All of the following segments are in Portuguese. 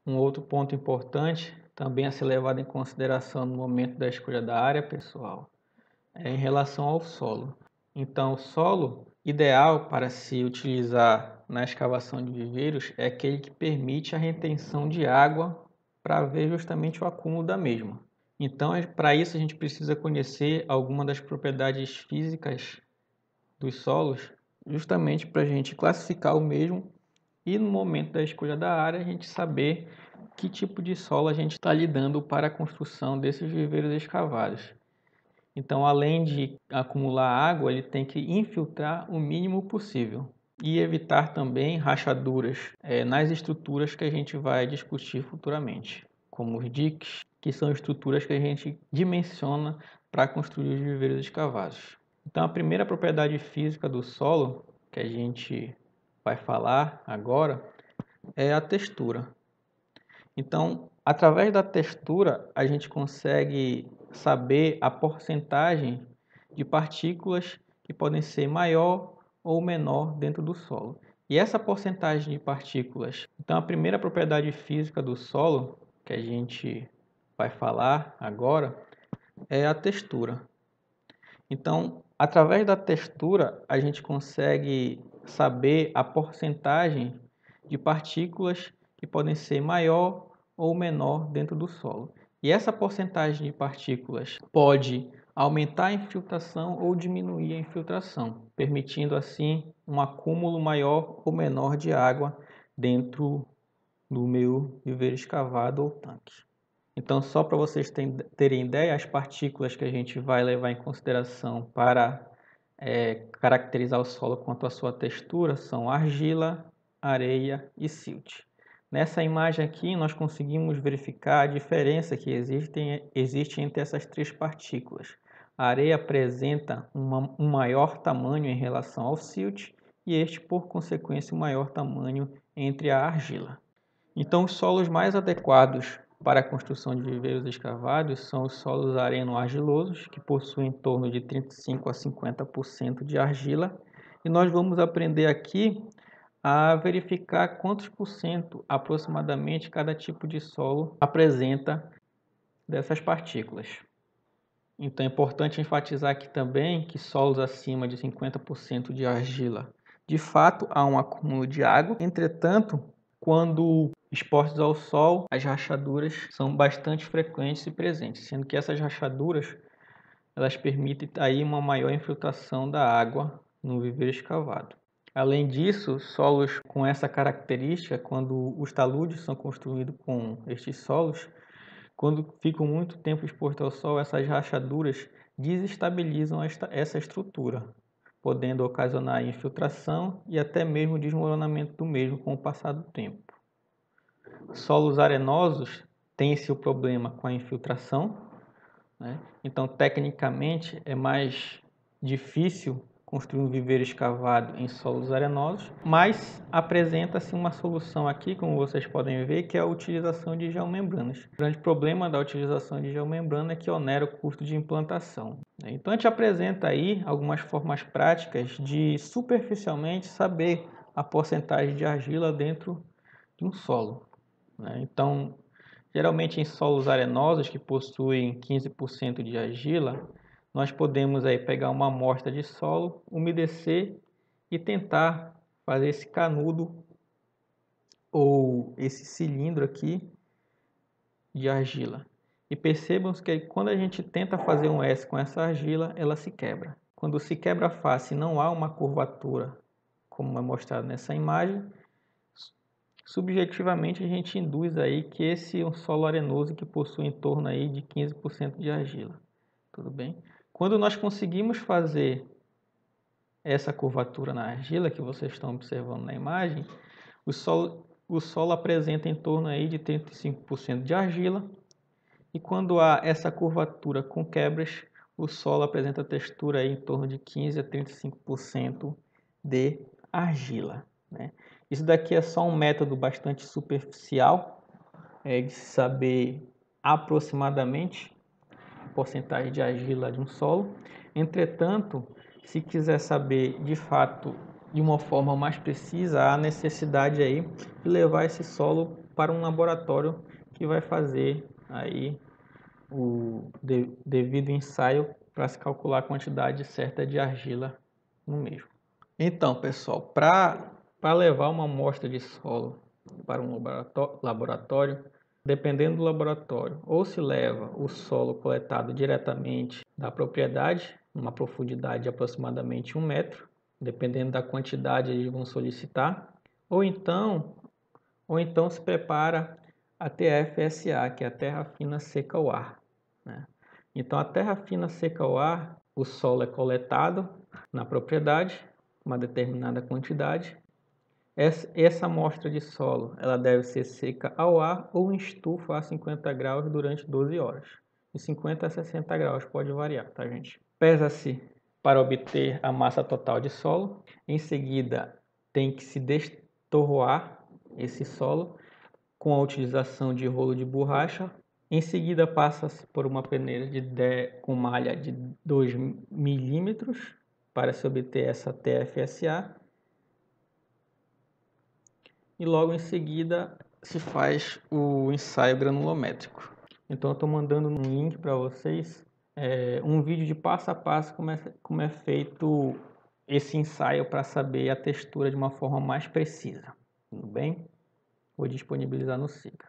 Um outro ponto importante, também a ser levado em consideração no momento da escolha da área, pessoal, é em relação ao solo. Então, o solo ideal para se utilizar na escavação de viveiros é aquele que permite a retenção de água para ver justamente o acúmulo da mesma. Então, para isso a gente precisa conhecer algumas das propriedades físicas dos solos, justamente para a gente classificar o mesmo e no momento da escolha da área a gente saber que tipo de solo a gente está lidando para a construção desses viveiros escavados. Então, além de acumular água, ele tem que infiltrar o mínimo possível e evitar também rachaduras nas estruturas que a gente vai discutir futuramente, como os diques, que são estruturas que a gente dimensiona para construir os viveiros escavados. Então, a primeira propriedade física do solo que a gente vai falar agora é a textura. Então, através da textura, a gente consegue saber a porcentagem de partículas que podem ser maior ou menor dentro do solo. E essa porcentagem de partículas, então a primeira propriedade física do solo que a gente vai falar agora é a textura. Então, através da textura, a gente consegue saber a porcentagem de partículas que podem ser maior ou menor dentro do solo. E essa porcentagem de partículas pode aumentar a infiltração ou diminuir a infiltração, permitindo assim um acúmulo maior ou menor de água dentro do meu viveiro escavado ou tanque. Então, só para vocês terem ideia, as partículas que a gente vai levar em consideração para caracterizar o solo quanto à sua textura são argila, areia e silt. Nessa imagem aqui, nós conseguimos verificar a diferença que existe entre essas três partículas. A areia apresenta um maior tamanho em relação ao silt e este, por consequência, um maior tamanho entre a argila. Então, os solos mais adequados para a construção de viveiros escavados são os solos areno-argilosos, que possuem em torno de 35% a 50% de argila. E nós vamos aprender aqui a verificar quantos por cento aproximadamente cada tipo de solo apresenta dessas partículas. Então é importante enfatizar aqui também que solos acima de 50% de argila, de fato há um acúmulo de água. Entretanto, quando expostos ao sol, as rachaduras são bastante frequentes e presentes, sendo que essas rachaduras elas permitem aí uma maior infiltração da água no viveiro escavado. Além disso, solos com essa característica, quando os taludes são construídos com estes solos, quando ficam muito tempo expostos ao sol, essas rachaduras desestabilizam essa estrutura, podendo ocasionar infiltração e até mesmo desmoronamento do mesmo com o passar do tempo. Solos arenosos têm esse problema com a infiltração, né? Então, tecnicamente, é mais difícil construir um viveiro escavado em solos arenosos, mas apresenta-se uma solução aqui, como vocês podem ver, que é a utilização de geomembranas. O grande problema da utilização de geomembrana é que onera o custo de implantação. Então, a gente apresenta aí algumas formas práticas de superficialmente saber a porcentagem de argila dentro de um solo. Então, geralmente em solos arenosos que possuem 15% de argila, nós podemos aí pegar uma amostra de solo, umedecer e tentar fazer esse canudo ou esse cilindro aqui de argila. E percebam que quando a gente tenta fazer um S com essa argila, ela se quebra. Quando se quebra a face e não há uma curvatura, como é mostrado nessa imagem, subjetivamente a gente induz aí que esse é um solo arenoso que possui em torno aí de 15% de argila. Tudo bem? Quando nós conseguimos fazer essa curvatura na argila que vocês estão observando na imagem, o solo apresenta em torno aí de 35% de argila, e quando há essa curvatura com quebras, o solo apresenta textura aí em torno de 15 a 35% de argila, né? Isso daqui é só um método bastante superficial de saber aproximadamente a porcentagem de argila de um solo. Entretanto, se quiser saber de fato de uma forma mais precisa, há necessidade aí de levar esse solo para um laboratório que vai fazer aí o devido ensaio para se calcular a quantidade certa de argila no mesmo. Então, pessoal, para levar uma amostra de solo para um laboratório, dependendo do laboratório, ou se leva o solo coletado diretamente da propriedade, uma profundidade de aproximadamente 1 metro, dependendo da quantidade eles vão solicitar, ou então se prepara a TFSA, que é a terra fina seca ao ar, né? Então, a terra fina seca ao ar, o solo é coletado na propriedade, uma determinada quantidade. Essa amostra de solo ela deve ser seca ao ar ou em estufa a 50 graus durante 12 horas. De 50 a 60 graus, pode variar, tá, gente? Pesa-se para obter a massa total de solo. Em seguida, tem que se destorroar esse solo com a utilização de rolo de borracha. Em seguida, passa-se por uma peneira com malha de 2 milímetros para se obter essa TFSA. E logo em seguida se faz o ensaio granulométrico. Então eu estou mandando um link para vocês, um vídeo de passo a passo como é feito esse ensaio para saber a textura de uma forma mais precisa. Tudo bem? Vou disponibilizar no SIGA.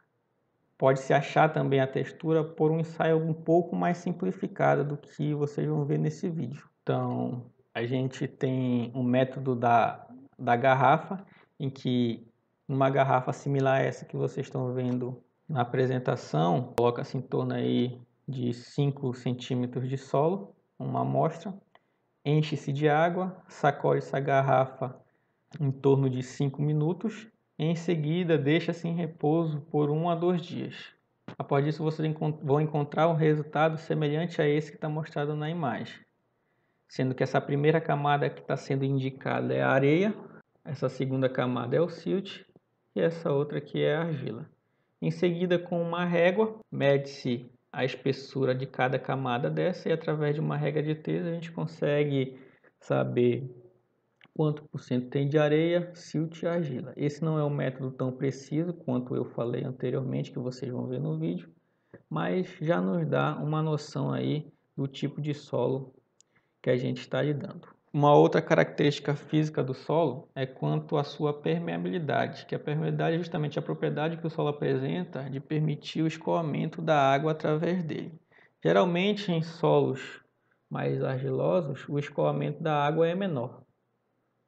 Pode-se achar também a textura por um ensaio um pouco mais simplificado do que vocês vão ver nesse vídeo. Então, a gente tem um método da garrafa, em que uma garrafa similar a essa que vocês estão vendo na apresentação, coloca-se em torno aí de 5 centímetros de solo, uma amostra, enche-se de água, sacode essa garrafa em torno de 5 minutos, em seguida deixa-se em repouso por 1 a 2 dias. Após isso, vocês vão encontrar um resultado semelhante a esse que está mostrado na imagem, sendo que essa primeira camada que está sendo indicada é a areia, essa segunda camada é o silt e essa outra aqui é a argila. Em seguida, com uma régua, mede-se a espessura de cada camada dessa e através de uma régua de tesa a gente consegue saber quanto por cento tem de areia, silt e argila. Esse não é um método tão preciso quanto eu falei anteriormente, que vocês vão ver no vídeo, mas já nos dá uma noção aí do tipo de solo que a gente está lidando. Uma outra característica física do solo é quanto à sua permeabilidade, que a permeabilidade é justamente a propriedade que o solo apresenta de permitir o escoamento da água através dele. Geralmente em solos mais argilosos, o escoamento da água é menor,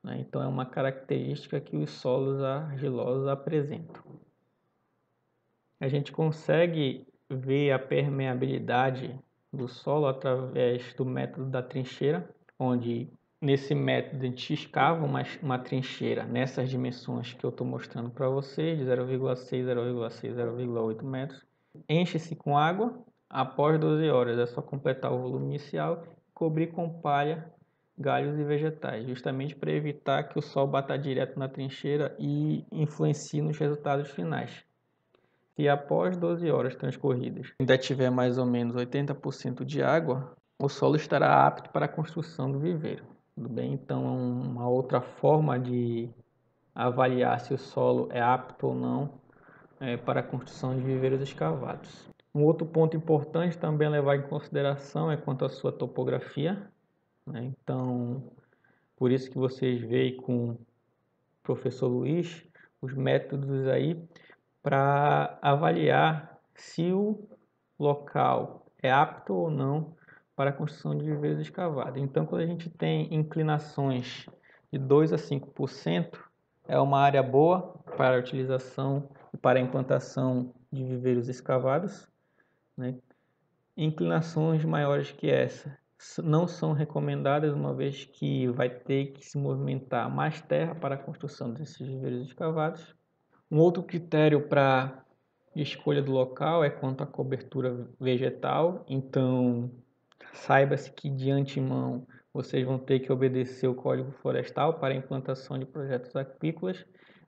né? Então é uma característica que os solos argilosos apresentam. A gente consegue ver a permeabilidade do solo através do método da trincheira, onde nesse método a gente escava uma trincheira nessas dimensões que eu estou mostrando para vocês, de 0,6, 0,6, 0,8 metros. Enche-se com água, após 12 horas é só completar o volume inicial e cobrir com palha, galhos e vegetais, justamente para evitar que o sol bata direto na trincheira e influencie nos resultados finais. Se após 12 horas transcorridas ainda tiver mais ou menos 80% de água, o solo estará apto para a construção do viveiro. Tudo bem? Então, uma outra forma de avaliar se o solo é apto ou não para a construção de viveiros escavados. Um outro ponto importante também a levar em consideração é quanto à sua topografia, né? Então, por isso que vocês veem com o professor Luiz os métodos aí para avaliar se o local é apto ou não para a construção de viveiros escavados. Então, quando a gente tem inclinações de 2 a 5%, é uma área boa para a utilização e para a implantação de viveiros escavados, né? Inclinações maiores que essa não são recomendadas, uma vez que vai ter que se movimentar mais terra para a construção desses viveiros escavados. Um outro critério para escolha do local é quanto à cobertura vegetal. Então, saiba-se que de antemão vocês vão ter que obedecer o Código Florestal para a implantação de projetos aquícolas,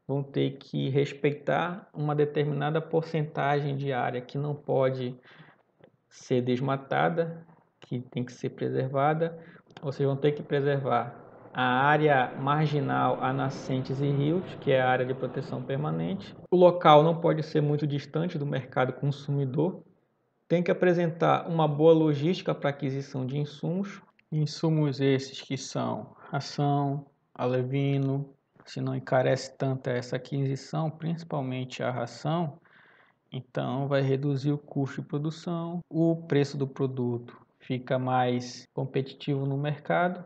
vão ter que respeitar uma determinada porcentagem de área que não pode ser desmatada, que tem que ser preservada. Vocês vão ter que preservar a área marginal a nascentes e rios, que é a área de proteção permanente. O local não pode ser muito distante do mercado consumidor. Tem que apresentar uma boa logística para aquisição de insumos. Insumos esses que são ração, alevino. Se não encarece tanto essa aquisição, principalmente a ração, então vai reduzir o custo de produção, o preço do produto fica mais competitivo no mercado,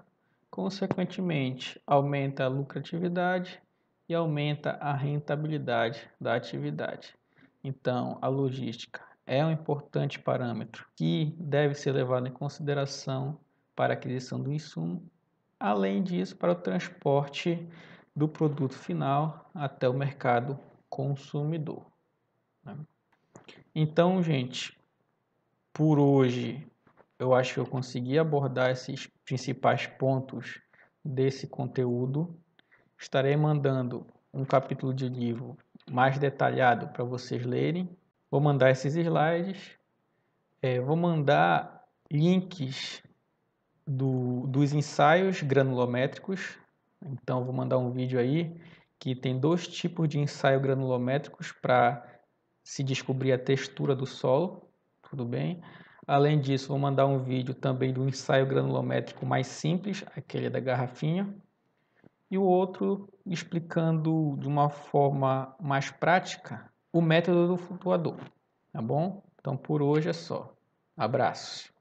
consequentemente aumenta a lucratividade e aumenta a rentabilidade da atividade. Então, a logística é um importante parâmetro que deve ser levado em consideração para a aquisição do insumo, além disso, para o transporte do produto final até o mercado consumidor. Então, gente, por hoje eu acho que eu consegui abordar esses principais pontos desse conteúdo. Estarei mandando um capítulo de livro mais detalhado para vocês lerem. Vou mandar esses slides. Vou mandar links dos ensaios granulométricos. Então, vou mandar um vídeo aí que tem 2 tipos de ensaio granulométricos para se descobrir a textura do solo, tudo bem? Além disso, vou mandar um vídeo também do ensaio granulométrico mais simples, aquele da garrafinha, e o outro explicando de uma forma mais prática o método do flutuador, tá bom? Então, por hoje é só. Abraços.